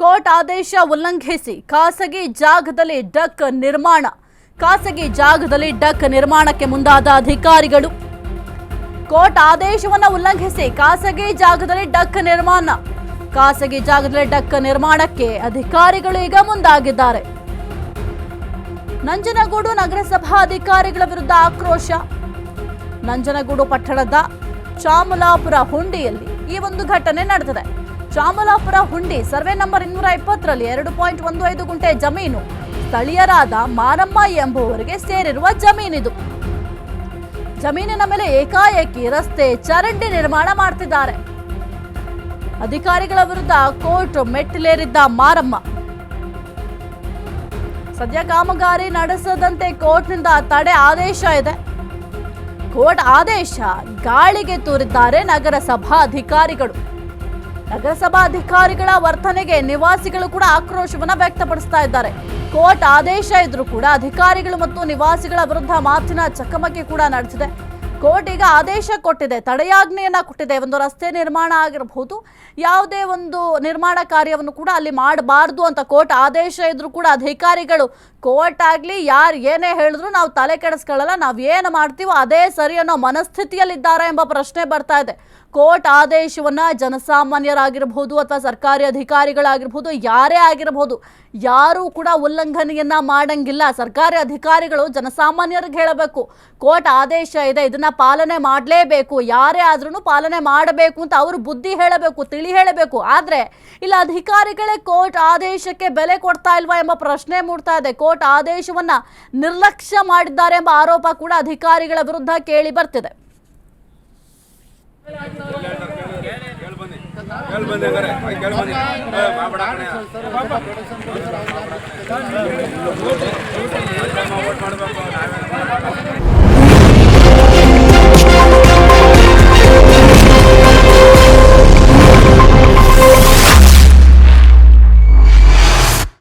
Court ಆದೇಶ ಉಲ್ಲಂಘಿಸಿ ಖಾಸಗಿ ಜಾಗದಲ್ಲಿ ಡಕ್ ನಿರ್ಮಾಣ. ಖಾಸಗಿ ಜಾಗದಲ್ಲಿ ಡಕ್ ನಿರ್ಮಾಣಕ್ಕೆ ಮುಂದಾದ ಅಧಿಕಾರಿಗಳು. ಕೋರ್ಟ್ ಆದೇಶವನ್ನು ಉಲ್ಲಂಘಿಸಿ ಖಾಸಗಿ ಜಾಗದಲ್ಲಿ ಡಕ್ ನಿರ್ಮಾಣ. ಖಾಸಗಿ ಜಾಗದಲ್ಲಿ ಡಕ್ ನಿರ್ಮಾಣಕ್ಕೆ ಅಧಿಕಾರಿಗಳು ಈಗ ಮುಂದಾಗಿದ್ದಾರೆ. ನಂಜನಗೂಡು ನಗರಸಭಾ ಅಧಿಕಾರಿಗಳ ವಿರುದ್ಧ ಆಕ್ರೋಶ. ನಂಜನಗೂಡು ಪಟ್ಟಣದ ಚಾಮಲಾಪುರ ಹುಂಡಿಯಲ್ಲಿ ಈ ಒಂದು ಘಟನೆ ನಡೆದಿದೆ. ಚಾಮಲಾಪುರ ಹುಂಡಿ ಸರ್ವೆ ನಂಬರ್ 220ರಲ್ಲಿ 2.15 ಗುಂಟೆ ಜಮೀನು ಸ್ಥಳೀಯರಾದ ಮಾರಮ್ಮ ಎಂಬುವರಿಗೆ ಸೇರಿರುವ ಜಮೀನಿದು. ಜಮೀನಿನ ಮೇಲೆ ಏಕಾಏಕಿ ರಸ್ತೆ ಚರಂಡಿ ನಿರ್ಮಾಣ ಮಾಡ್ತಿದ್ದಾರೆ. ಅಧಿಕಾರಿಗಳ ವಿರುದ್ಧ ಕೋರ್ಟ್ ಮೆಟ್ಟಿಲೇರಿದ್ದ ಮಾರಮ್ಮ ಸದ್ಯ ಕಾಮಗಾರಿ ನಡೆಸದಂತೆ ಕೋರ್ಟ್ನಿಂದ ತಡೆ ಆದೇಶ ಇದೆ. ಕೋರ್ಟ್ ಆದೇಶ ಗಾಳಿಗೆ ತೂರಿದ್ದಾರೆ ನಗರಸಭಾ ಅಧಿಕಾರಿಗಳು. ನಗರಸಭಾ ಅಧಿಕಾರಿಗಳ ವರ್ತನೆಗೆ ನಿವಾಸಿಗಳು ಕೂಡ ಆಕ್ರೋಶವನ್ನ ವ್ಯಕ್ತಪಡಿಸ್ತಾ ಇದ್ದಾರೆ. ಕೋರ್ಟ್ ಆದೇಶ ಇದ್ರೂ ಕೂಡ ಅಧಿಕಾರಿಗಳು ಮತ್ತು ನಿವಾಸಿಗಳ ವಿರುದ್ಧ ಮಾತಿನ ಚಕಮಕಿ ಕೂಡ ನಡೆಸಿದೆ. ಕೋರ್ಟ್ ಈಗ ಆದೇಶ ಕೊಟ್ಟಿದೆ, ತಡೆಯಾಜ್ಞೆಯನ್ನ ಕೊಟ್ಟಿದೆ. ಒಂದು ರಸ್ತೆ ನಿರ್ಮಾಣ ಆಗಿರಬಹುದು, ಯಾವುದೇ ಒಂದು ನಿರ್ಮಾಣ ಕಾರ್ಯವನ್ನು ಕೂಡ ಅಲ್ಲಿ ಮಾಡಬಾರ್ದು ಅಂತ ಕೋರ್ಟ್ ಆದೇಶ ಇದ್ರೂ ಕೂಡ ಅಧಿಕಾರಿಗಳು ಕೋರ್ಟ್ ಆಗಲಿ ಯಾರು ಏನೇ ಹೇಳಿದ್ರು ನಾವು ತಲೆ ಕೆಡಿಸ್ಕೊಳ್ಳಲ್ಲ, ನಾವು ಏನು ಮಾಡ್ತೀವೋ ಅದೇ ಸರಿ ಅನ್ನೋ ಮನಸ್ಥಿತಿಯಲ್ಲಿದ್ದಾರೆ ಎಂಬ ಪ್ರಶ್ನೆ ಬರ್ತಾ ಇದೆ. ಕೋರ್ಟ್ ಆದೇಶವನ್ನ ಜನಸಾಮಾನ್ಯರಾಗಿರಬಹುದು ಅಥವಾ ಸರ್ಕಾರಿ ಅಧಿಕಾರಿಗಳಾಗಿರ್ಬೋದು, ಯಾರೇ ಆಗಿರಬಹುದು, ಯಾರೂ ಕೂಡ ಉಲ್ಲಂಘನೆಯನ್ನ ಮಾಡಂಗಿಲ್ಲ. ಸರ್ಕಾರಿ ಅಧಿಕಾರಿಗಳು ಜನಸಾಮಾನ್ಯರಿಗೆ ಹೇಳಬೇಕು, ಕೋರ್ಟ್ ಆದೇಶ ಇದೆ, ಇದನ್ನ ಪಾಲನೆ ಮಾಡಲೇಬೇಕು, ಯಾರೇ ಆದ್ರೂ ಪಾಲನೆ ಮಾಡಬೇಕು ಅಂತ ಅವರು ಬುದ್ಧಿ ಹೇಳಬೇಕು, ತಿಳಿ ಹೇಳಬೇಕು. ಆದ್ರೆ ಇಲ್ಲ ಅಧಿಕಾರಿಗಳೇ ಕೋರ್ಟ್ ಆದೇಶಕ್ಕೆ ಬೆಲೆ ಕೊಡ್ತಾ ಇಲ್ವಾ ಎಂಬ ಪ್ರಶ್ನೆ ಮೂಡ್ತಾ ಇದೆ. ಕೋರ್ಟ್ ಆದೇಶವನ್ನ ನಿರ್ಲಕ್ಷ್ಯ ಮಾಡಿದ್ದಾರೆ ಎಂಬ ಆರೋಪ ಕೂಡ ಅಧಿಕಾರಿಗಳ ವಿರುದ್ಧ ಕೇಳಿ ಬರ್ತಿದೆ.